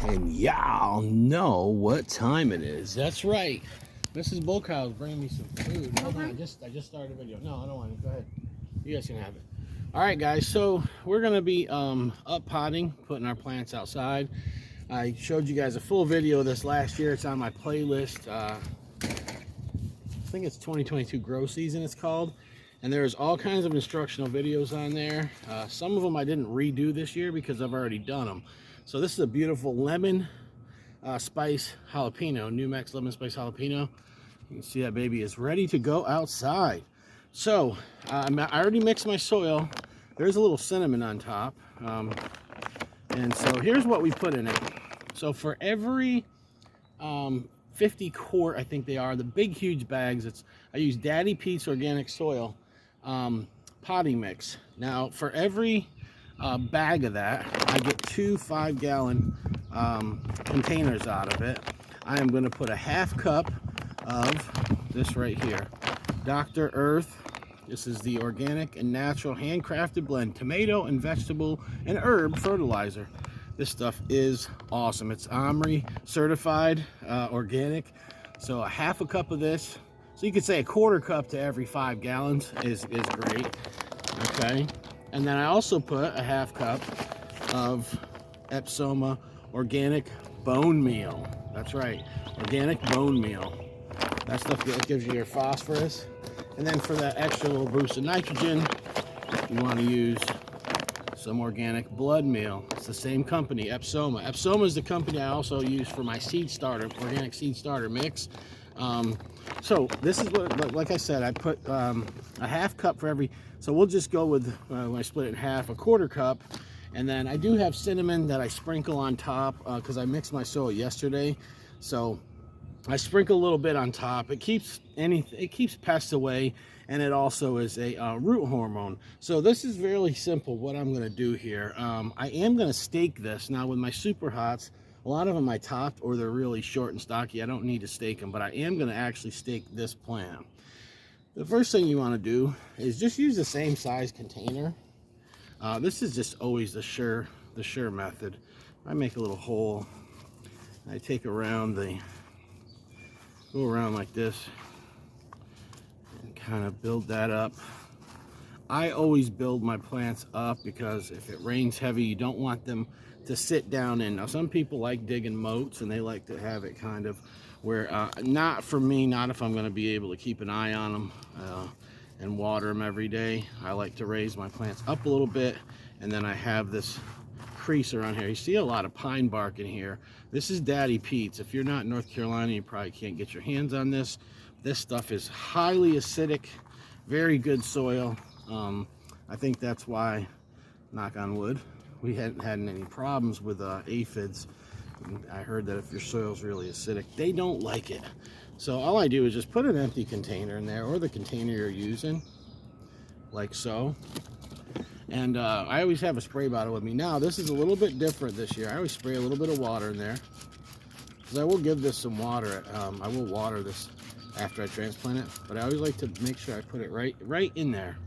And y'all know what time it is. That's right. Mrs. Bullcow's bringing me some food. Hold on, I just started a video. No, I don't want it. Go ahead. You guys can have it. All right, guys. So we're gonna be up potting, putting our plants outside. I showed you guys a full video of this last year. It's on my playlist. I think it's 2022 Grow Season. It's called. And there's all kinds of instructional videos on there. Some of them I didn't redo this year because I've already done them. So this is a beautiful lemon spice jalapeno, New Mex lemon spice jalapeno. You can see that baby is ready to go outside. So I already mixed my soil. There's a little cinnamon on top. And so here's what we put in it. So for every 50 quart, I think they are, the big huge bags, I use Daddy Pete's organic soil potting mix. Now for every bag of that, I get 2 5-gallon containers out of it. I am going to put a half cup of this right here, Dr. Earth. This is the organic and natural handcrafted blend, tomato and vegetable and herb fertilizer. This stuff is awesome. It's OMRI certified, organic. So a half a cup of this. So you could say a quarter cup to every 5 gallons is great. Okay. And then I also put a half cup of Epsoma organic bone meal. That's right, organic bone meal. That stuff gives you your phosphorus. And then for that extra little boost of nitrogen, you want to use some organic blood meal. It's the same company, Epsoma. Epsoma is the company I also use for my seed starter, organic seed starter mix. So this is what, like I said, I put a half cup for every, so we'll just go with, when I split it in half, a quarter cup. And then I do have cinnamon that I sprinkle on top because I mixed my soil yesterday. So I sprinkle a little bit on top. It keeps pests away, and it also is a root hormone. So this is really simple what I'm going to do here. I am going to stake this. Now with my super hots, a lot of them I topped or they're really short and stocky. I don't need to stake them, but I am going to actually stake this plant. The first thing you want to do is just use the same size container. This is just always the sure method. I make a little hole. I take around go around like this and kind of build that up. I always build my plants up because if it rains heavy, you don't want them to sit down in. Now some people like digging moats and they like to have it kind of where, not for me, not if I'm going to be able to keep an eye on them and water them every day. I like to raise my plants up a little bit, and then I have this crease around here. You see a lot of pine bark in here. This is Daddy Pete's. If you're not in North Carolina, you probably can't get your hands on this. This stuff is highly acidic, very good soil. I think that's why, knock on wood, we hadn't had any problems with aphids. I heard that if your soil's really acidic, they don't like it. So all I do is just put an empty container in there, or the container you're using, like so. And I always have a spray bottle with me. Now this is a little bit different this year. I always spray a little bit of water in there, because I will give this some water. I will water this after I transplant it, but I always like to make sure I put it right in there.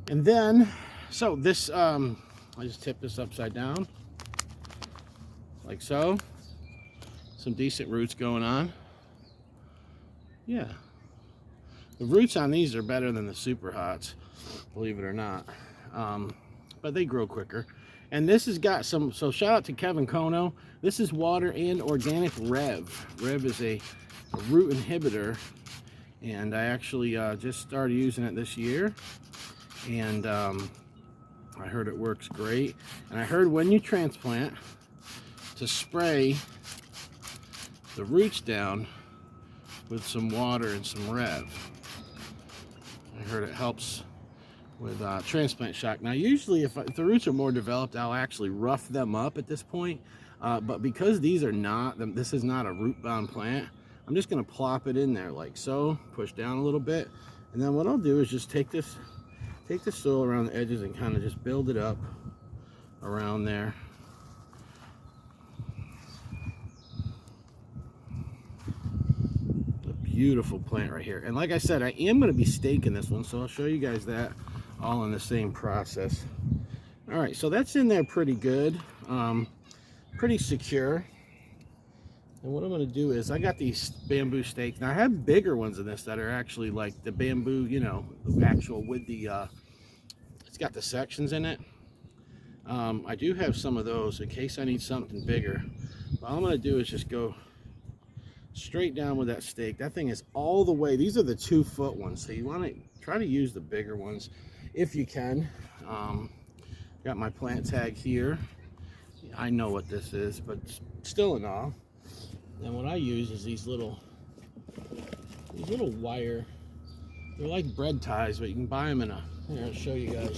And then, so this, I just tip this upside down, like so. Some decent roots going on. Yeah. The roots on these are better than the super hots, believe it or not. But they grow quicker. And this has got some, so shout out to Kevin Kono. This is water and organic Rev. Rev is a root inhibitor, and I actually just started using it this year. And I heard it works great. And I heard when you transplant, to spray the roots down with some water and some Rev. I heard it helps with transplant shock. Now usually if the roots are more developed, I'll actually rough them up at this point. But because these are not, this is not a root bound plant, I'm just going to plop it in there like so, push down a little bit. And then what I'll do is just take the soil around the edges and kind of just build it up around there. A beautiful plant right here. And like I said, I am going to be staking this one, so I'll show you guys that all in the same process. All right, so that's in there pretty good. pretty secure. And what I'm going to do is, I got these bamboo stakes. Now I have bigger ones than this that are actually like the bamboo, you know, the actual with the, it's got the sections in it. I do have some of those in case I need something bigger. But all I'm going to do is just go straight down with that stake. That thing is all the way. These are the 2-foot ones. So you want to try to use the bigger ones if you can. Got my plant tag here. I know what this is, but still in all. And what I use is these little wire. They're like bread ties, but you can buy them in a. Here, I'll show you guys.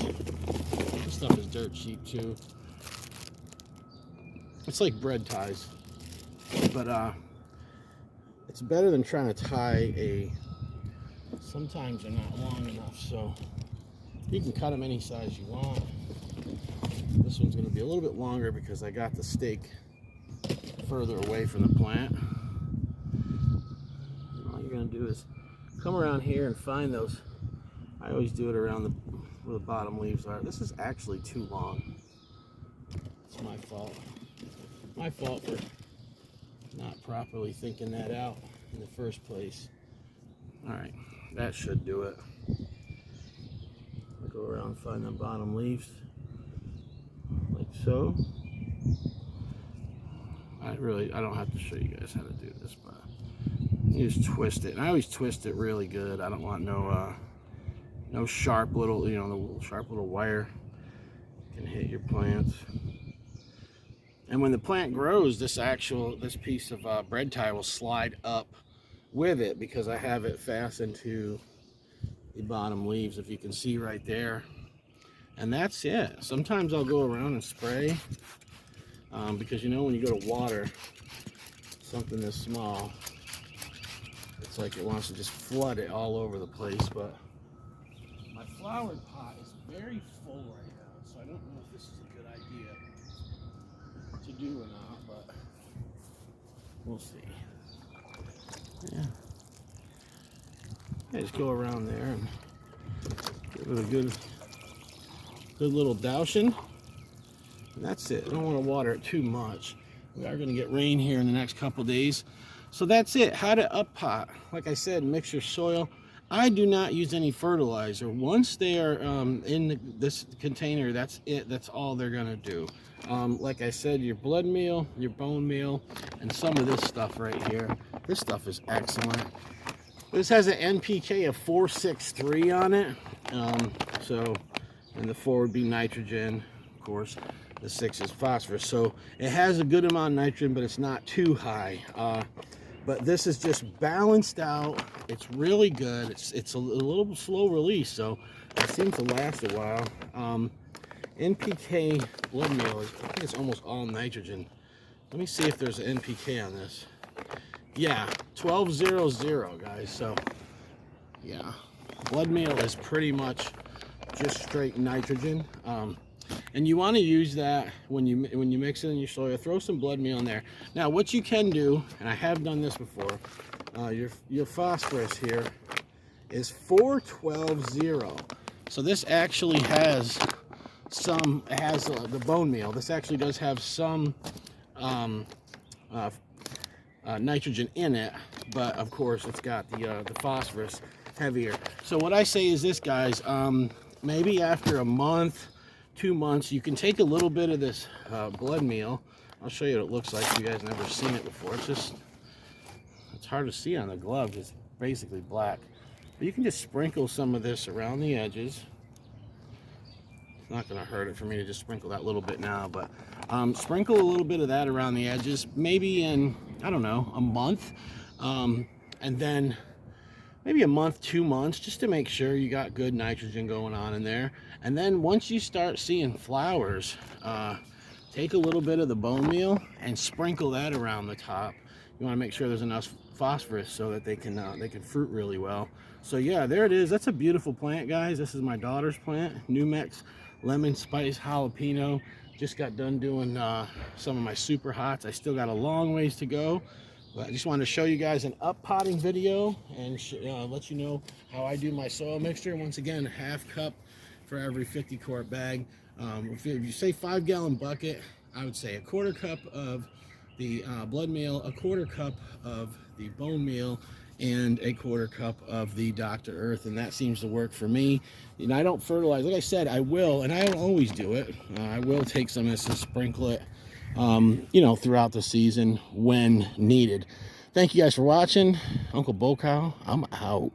This stuff is dirt cheap too. It's like bread ties, but it's better than trying to tie a. Sometimes they're not long enough, so you can cut them any size you want. This one's going to be a little bit longer because I got the stake further away from the plant. And all you're going to do is come around here and find those. I always do it around where the bottom leaves are. This is actually too long. It's my fault. My fault for not properly thinking that out in the first place. All right, that should do it. I'll go around and find the bottom leaves, like so. I don't have to show you guys how to do this, but you just twist it. And I always twist it really good. I don't want no sharp little, you know, the sharp little wire can hit your plants. And when the plant grows, this piece of bread tie will slide up with it because I have it fastened to the bottom leaves, if you can see right there. And that's it. Sometimes I'll go around and spray because, you know, when you go to water something this small, it's like it wants to just flood it all over the place. But my flower pot is very full right now, so I don't know if this is a good idea to do or not, but we'll see. Yeah. Just go around there and give it a good little dousing. And that's it. I don't want to water it too much. We are going to get rain here in the next couple days. So that's it. How to up pot. Like I said, mix your soil. I do not use any fertilizer. Once they are in this container, that's it. That's all they're going to do. Like I said, your blood meal, your bone meal, and some of this stuff right here. This stuff is excellent. This has an NPK of 463 on it. And the 4 would be nitrogen, of course. The 6 is phosphorus. So it has a good amount of nitrogen, but it's not too high. But this is just balanced out. It's really good. It's a little slow release, so it seems to last a while. NPK blood meal I think it's almost all nitrogen. Let me see if there's an NPK on this. Yeah, 1200, guys. So yeah, blood meal is pretty much just straight nitrogen. And you want to use that when you mix it in your soil. Throw some blood meal in there. Now, what you can do, and I have done this before, your phosphorus here is 412. So this actually has the bone meal. This actually does have some nitrogen in it, but of course it's got the phosphorus heavier. So what I say is this, guys, maybe after a month, 2 months, you can take a little bit of this blood meal. I'll show you what it looks like if you guys never seen it before. It's hard to see on the glove. It's basically black. But you can just sprinkle some of this around the edges. It's not going to hurt it for me to just sprinkle that little bit now, but sprinkle a little bit of that around the edges, maybe in, I don't know, a month. And then maybe a month, 2 months, just to make sure you got good nitrogen going on in there. And then once you start seeing flowers, take a little bit of the bone meal and sprinkle that around the top. You want to make sure there's enough phosphorus so that they can fruit really well. So yeah, there it is. That's a beautiful plant, guys. This is my daughter's plant, New Mex Lemon Spice Jalapeno. Just got done doing some of my super hots. I still got a long ways to go. But I just wanted to show you guys an up potting video and let you know how I do my soil mixture. Once again, 1/2 cup for every 50 quart bag. If you say 5 gallon bucket, I would say a quarter cup of the blood meal, a quarter cup of the bone meal, and a quarter cup of the Dr. Earth, and that seems to work for me. You know, I don't fertilize. Like I said, I will, and I don't always do it. I will take some of this and sprinkle it, you know, throughout the season when needed. Thank you guys for watching. Uncle Bocow, I'm out.